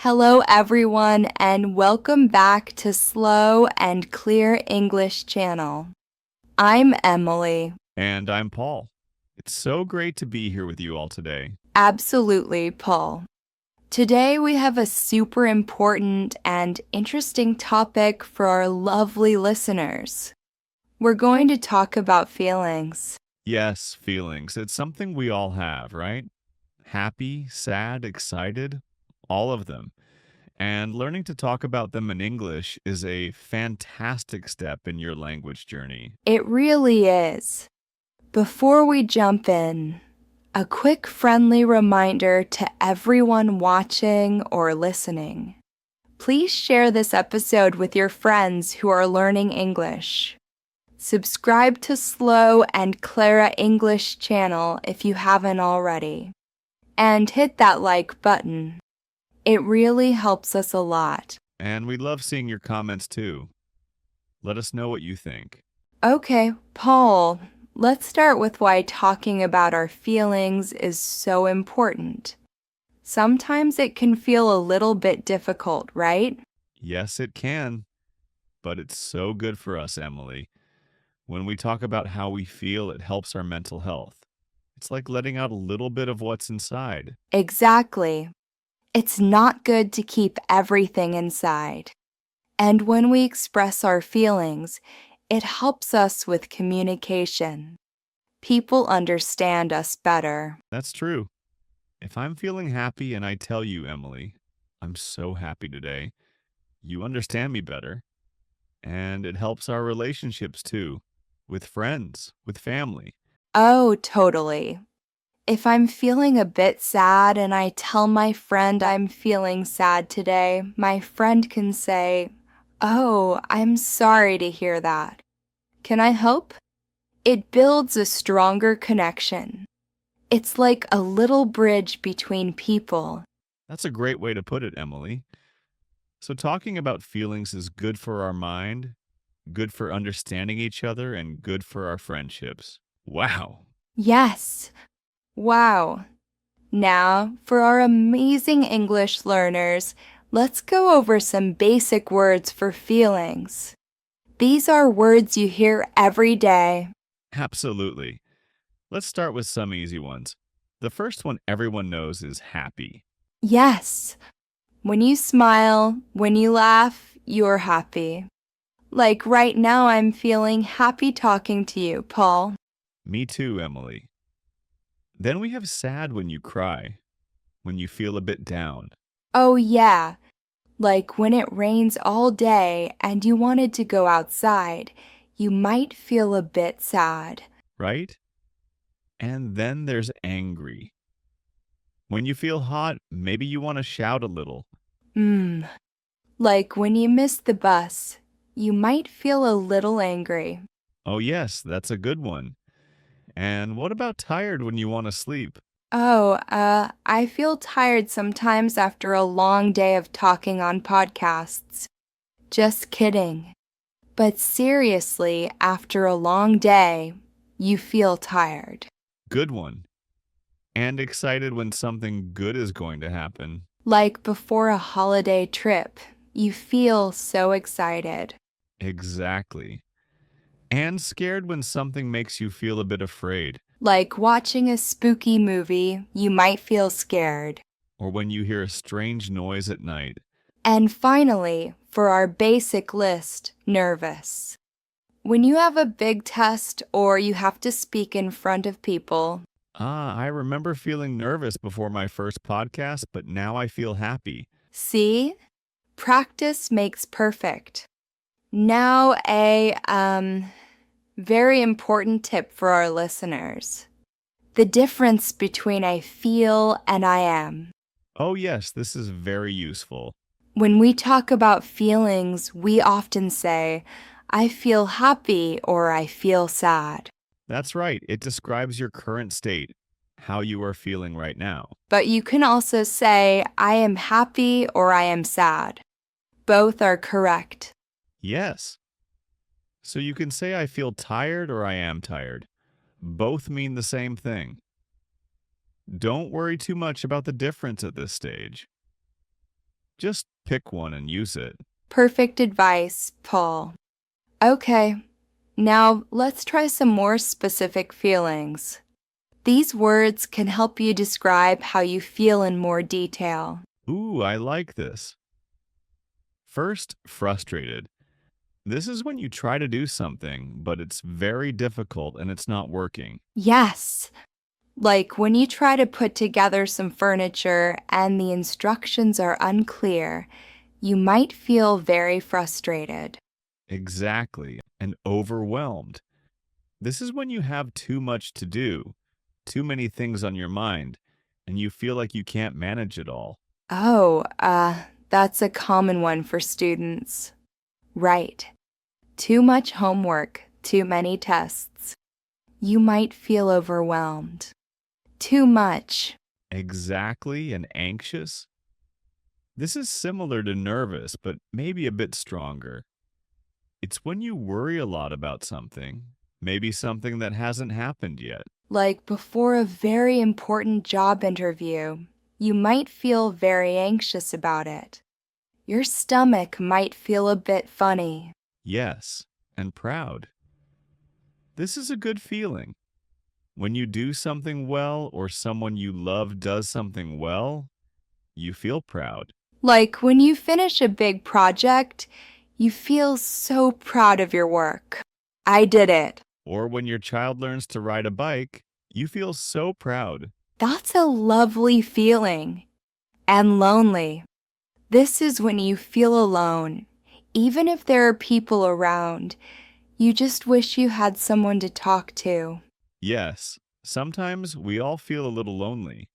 Hello, everyone, and welcome back to Slow and Clear English Channel. I'm Emily. And I'm Paul. It's so great to be here with you all today. Absolutely, Paul. Today we have a super important and interesting topic for our lovely listeners. We're going to talk about feelings. Yes, feelings. It's something we all have, right? Happy, sad, excited, all of them. And learning to talk about them in English is a fantastic step in your language journey. It really is. Before we jump in, a quick friendly reminder to everyone watching or listening. Please share this episode with your friends who are learning English. Subscribe to Slow and Clara English channel if you haven't already. And hit that like button. It really helps us a lot. And we love seeing your comments too. Let us know what you think. Okay, Paul, let's start with why talking about our feelings is so important. Sometimes it can feel a little bit difficult, right? Yes, it can, but it's so good for us, Emily. When we talk about how we feel, it helps our mental health. It's like letting out a little bit of what's inside. Exactly. It's not good to keep everything inside. And when we express our feelings, it helps us with communication. People understand us better. That's true. If I'm feeling happy and I tell you, Emily, I'm so happy today, you understand me better. And it helps our relationships too, with friends, with family. Oh, totally. If I'm feeling a bit sad and I tell my friend I'm feeling sad today, my friend can say, "Oh, I'm sorry to hear that. Can I help?" It builds a stronger connection. It's like a little bridge between people. That's a great way to put it, Emily. So, talking about feelings is good for our mind, good for understanding each other, and good for our friendships. Wow. Yes. Wow. Now, for our amazing English learners, let's go over some basic words for feelings. These are words you hear every day. Absolutely. Let's start with some easy ones. The first one everyone knows is happy. Yes. When you smile, when you laugh, you're happy. Like right now, I'm feeling happy talking to you, Paul. Me too, Emily. Then we have sad when you cry, when you feel a bit down, Oh, yeah. Like when it rains all day and you wanted to go outside, you might feel a bit sad. right? And then there's angry. When you feel hot, maybe you want to shout a little. Hmm. Like when you miss the bus, you might feel a little angry. Oh, yes, that's a good one. And what about tired when you want to sleep? Oh, I feel tired sometimes after a long day of talking on podcasts. Just kidding. But seriously, after a long day, you feel tired. Good one. And excited when something good is going to happen. Like before a holiday trip, you feel so excited. Exactly. And scared when something makes you feel a bit afraid, Like watching a spooky movie, you might feel scared. or when you hear a strange noise at night. And finally, for our basic list, nervous. When you have a big test or you have to speak in front of people. I remember feeling nervous before my first podcast, but now I feel happy. See? Practice makes perfect. Now, a very important tip for our listeners. The difference between I feel and I am. Oh, yes, this is very useful. When we talk about feelings, we often say, I feel happy or I feel sad. That's right. It describes your current state, how you are feeling right now. But you can also say, I am happy or I am sad. Both are correct. Yes. So you can say I feel tired or I am tired. Both mean the same thing. Don't worry too much about the difference at this stage. Just pick one and use it. Perfect advice, Paul. Okay, now let's try some more specific feelings. These words can help you describe how you feel in more detail. Ooh, I like this. First, frustrated. This is when you try to do something, but it's very difficult and it's not working. Yes, like when you try to put together some furniture and the instructions are unclear, you might feel very frustrated. Exactly. And overwhelmed. This is when you have too much to do, too many things on your mind, and you feel like you can't manage it all. Oh, that's a common one for students. Right. Too much homework, too many tests. You might feel overwhelmed. Too much. Exactly, and anxious. This is similar to nervous, but maybe a bit stronger. It's when you worry a lot about something, maybe something that hasn't happened yet. Like before a very important job interview, you might feel very anxious about it. Your stomach might feel a bit funny. Yes, and proud. This is a good feeling. When you do something well or someone you love does something well, you feel proud. Like when you finish a big project, you feel so proud of your work. I did it. Or when your child learns to ride a bike, you feel so proud. That's a lovely feeling. And lonely. This is when you feel alone. Even if there are people around, you just wish you had someone to talk to. Yes, sometimes we all feel a little lonely.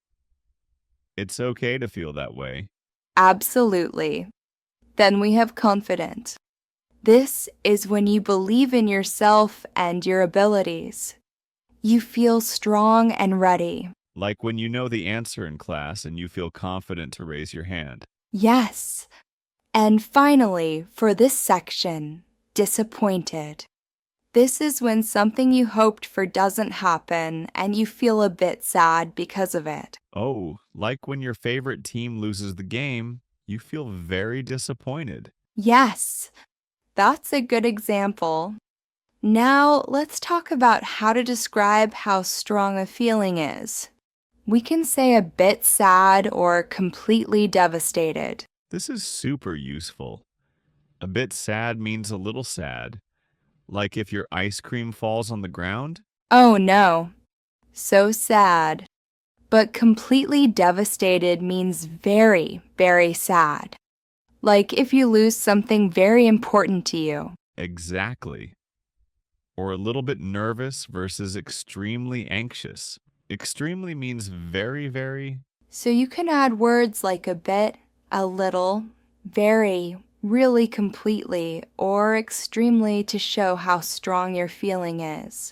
It's okay to feel that way. Absolutely. Then we have confident. This is when you believe in yourself and your abilities. You feel strong and ready. Like when you know the answer in class and you feel confident to raise your hand. Yes. And finally, for this section, disappointed. This is when something you hoped for doesn't happen and you feel a bit sad because of it. Oh, like when your favorite team loses the game, you feel very disappointed. Yes, that's a good example. Now, let's talk about how to describe how strong a feeling is. We can say a bit sad or completely devastated. This is super useful. A bit sad means a little sad. Like if your ice cream falls on the ground? Oh no, so sad. But completely devastated means very, very sad. Like if you lose something very important to you. Exactly. Or a little bit nervous versus extremely anxious. Extremely means very, very. So you can add words like a bit, a little, very, really completely, or extremely to show how strong your feeling is.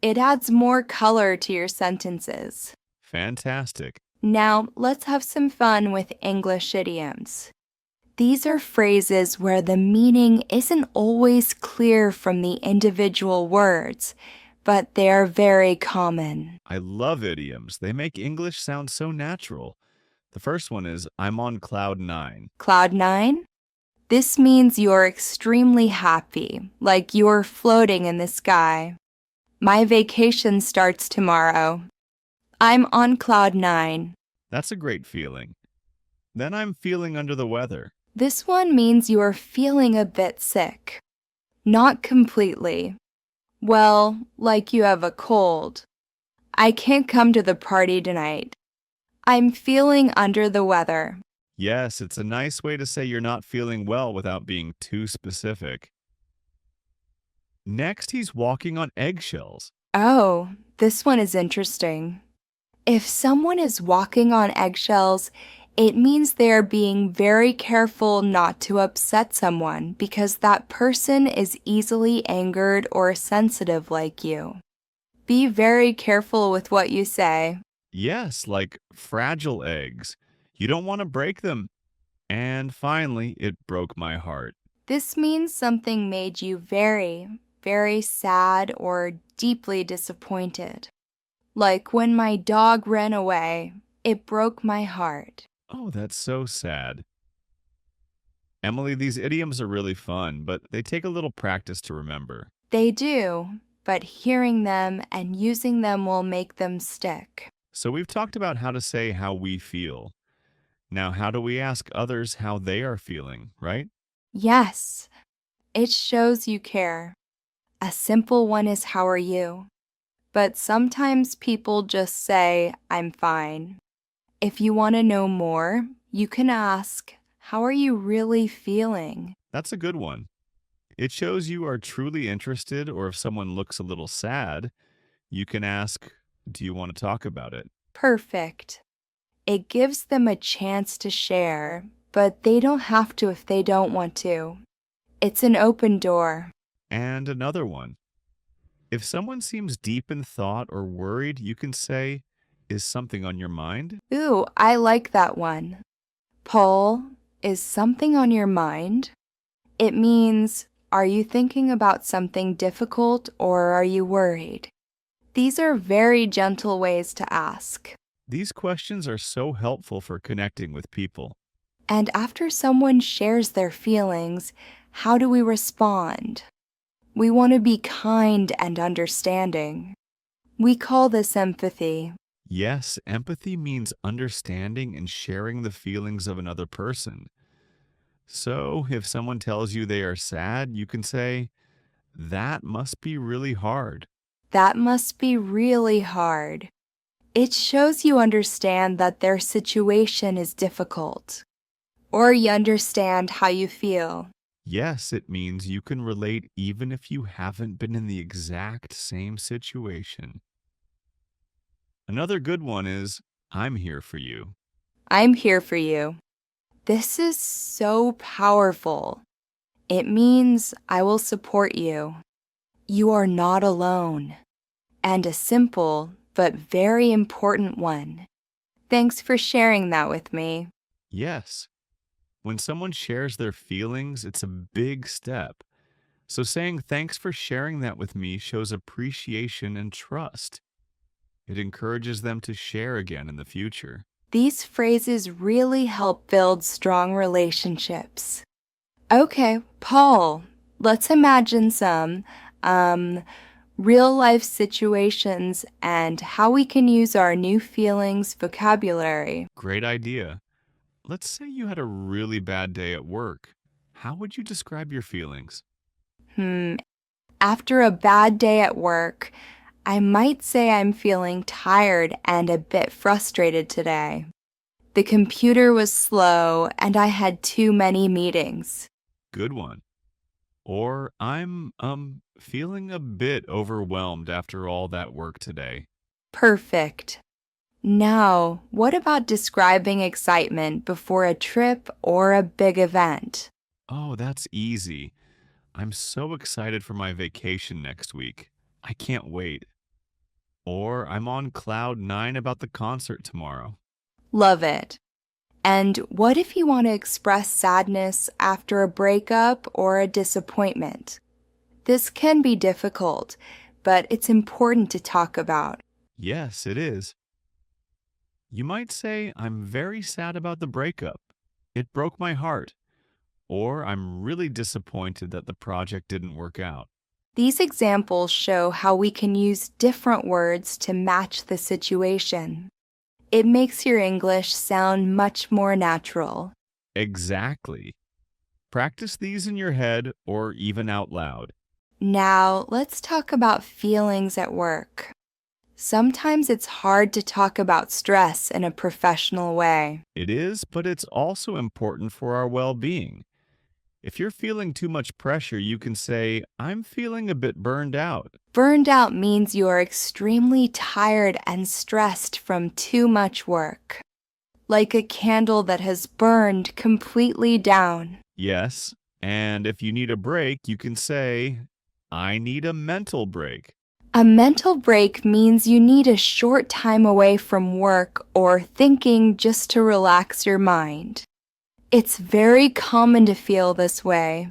It adds more color to your sentences. Fantastic. Now, let's have some fun with English idioms. These are phrases where the meaning isn't always clear from the individual words, but they are very common. I love idioms. They make English sound so natural. The first one is I'm on cloud nine. Cloud nine? This means you're extremely happy, like you're floating in the sky. My vacation starts tomorrow. I'm on cloud nine. That's a great feeling. Then I'm feeling under the weather. This one means you are feeling a bit sick. Not completely. Well, like you have a cold. I can't come to the party tonight. I'm feeling under the weather. Yes, it's a nice way to say you're not feeling well without being too specific. Next, he's walking on eggshells. Oh, this one is interesting. If someone is walking on eggshells, it means they are being very careful not to upset someone because that person is easily angered or sensitive like you. Be very careful with what you say. Yes, like fragile eggs. You don't want to break them. And finally, it broke my heart. This means something made you very, very sad or deeply disappointed. Like when my dog ran away, it broke my heart. Oh, that's so sad. Emily, these idioms are really fun, but they take a little practice to remember. They do, but hearing them and using them will make them stick. So we've talked about how to say how we feel. Now, how do we ask others how they are feeling, right? Yes, it shows you care. A simple one is how are you? But sometimes people just say, I'm fine. If you want to know more, you can ask, how are you really feeling? That's a good one. It shows you are truly interested, or if someone looks a little sad, you can ask, do you want to talk about it? Perfect. It gives them a chance to share, but they don't have to if they don't want to. It's an open door. And another one. If someone seems deep in thought or worried, you can say, is something on your mind? Ooh, I like that one. Paul, is something on your mind? It means, are you thinking about something difficult or are you worried? These are very gentle ways to ask. These questions are so helpful for connecting with people. And after someone shares their feelings, how do we respond? We want to be kind and understanding. We call this empathy. Yes, empathy means understanding and sharing the feelings of another person. So, if someone tells you they are sad, you can say, that must be really hard. That must be really hard. It shows you understand that their situation is difficult, or you understand how you feel. Yes, it means you can relate even if you haven't been in the exact same situation. Another good one is, I'm here for you. I'm here for you. This is so powerful. It means I will support you. You are not alone. And a simple but very important one. Thanks for sharing that with me. Yes, when someone shares their feelings, it's a big step. So saying thanks for sharing that with me shows appreciation and trust. It encourages them to share again in the future. These phrases really help build strong relationships. Okay, Paul, let's imagine some real life situations and how we can use our new feelings vocabulary. Great idea. Let's say you had a really bad day at work. How would you describe your feelings? Hmm, after a bad day at work, I might say I'm feeling tired and a bit frustrated today. The computer was slow and I had too many meetings. Good one. Or I'm feeling a bit overwhelmed after all that work today. Perfect. Now, what about describing excitement before a trip or a big event? Oh, that's easy. I'm so excited for my vacation next week. I can't wait. Or I'm on cloud 9 about the concert tomorrow. Love it. And what if you want to express sadness after a breakup or a disappointment? This can be difficult, but it's important to talk about. Yes, it is. You might say, I'm very sad about the breakup. It broke my heart. Or I'm really disappointed that the project didn't work out. These examples show how we can use different words to match the situation. It makes your English sound much more natural. Exactly. Practice these in your head or even out loud. Now, let's talk about feelings at work. Sometimes it's hard to talk about stress in a professional way. It is, but it's also important for our well being. If you're feeling too much pressure, you can say, I'm feeling a bit burned out. Burned out means you are extremely tired and stressed from too much work, like a candle that has burned completely down. Yes, and if you need a break, you can say, I need a mental break. A mental break means you need a short time away from work or thinking just to relax your mind. It's very common to feel this way.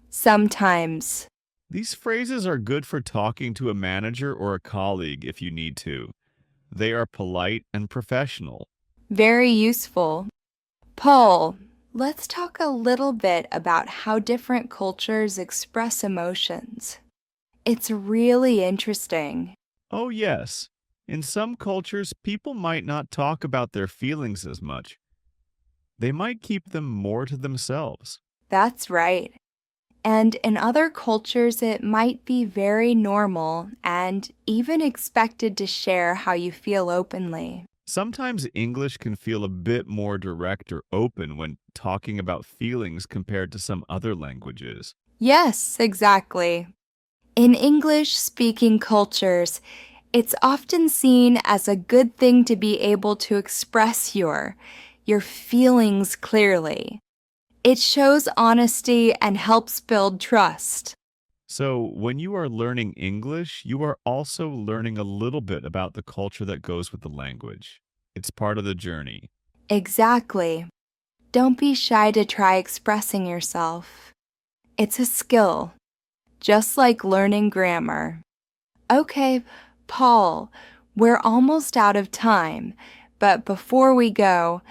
Sometimes. These phrases are good for talking to a manager or a colleague if you need to. They are polite and professional. Very useful. Paul, Let's talk a little bit about how different cultures express emotions. It's really interesting. Oh, yes. In some cultures, people might not talk about their feelings as much. They might keep them more to themselves. That's right. And in other cultures, it might be very normal and even expected to share how you feel openly. Sometimes English can feel a bit more direct or open when talking about feelings compared to some other languages. Yes, exactly. In English speaking cultures, it's often seen as a good thing to be able to express your feelings clearly. It shows honesty and helps build trust. So, when you are learning English, you are also learning a little bit about the culture that goes with the language. It's part of the journey. Exactly. Don't be shy to try expressing yourself. It's a skill, just like learning grammar. Okay, Paul, we're almost out of time, but before we go,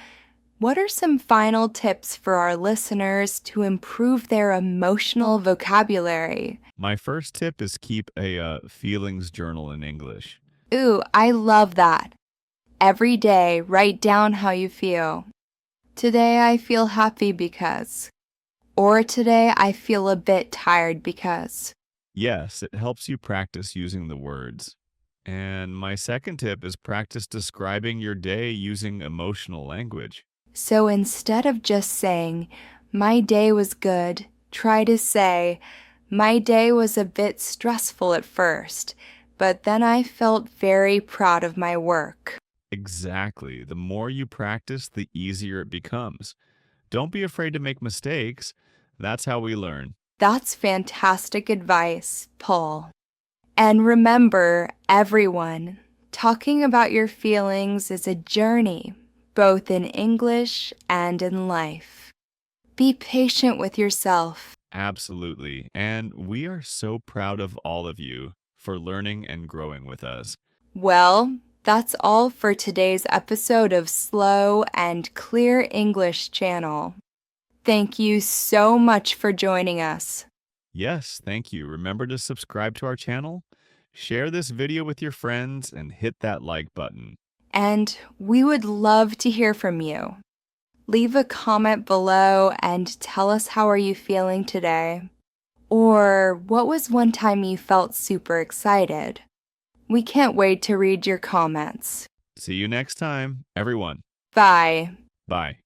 what are some final tips for our listeners to improve their emotional vocabulary? My first tip is keep a feelings journal in English. Ooh, I love that. Every day, write down how you feel. Today I feel happy because. Or today I feel a bit tired because. Yes, it helps you practice using the words. And my second tip is practice describing your day using emotional language. So instead of just saying, my day was good, try to say, my day was a bit stressful at first, but then I felt very proud of my work. Exactly. The more you practice, the easier it becomes. Don't be afraid to make mistakes. That's how we learn. That's fantastic advice, Paul. And remember, everyone, talking about your feelings is a journey, both in English and in life. Be patient with yourself. Absolutely. And we are so proud of all of you for learning and growing with us. Well, that's all for today's episode of Slow and Clear English Channel. Thank you so much for joining us. Yes, thank you. Remember to subscribe to our channel, share this video with your friends, and hit that like button. And we would love to hear from you. Leave a comment below and tell us how are you feeling today? Or what was one time you felt super excited? We can't wait to read your comments. See you next time, everyone. Bye. Bye.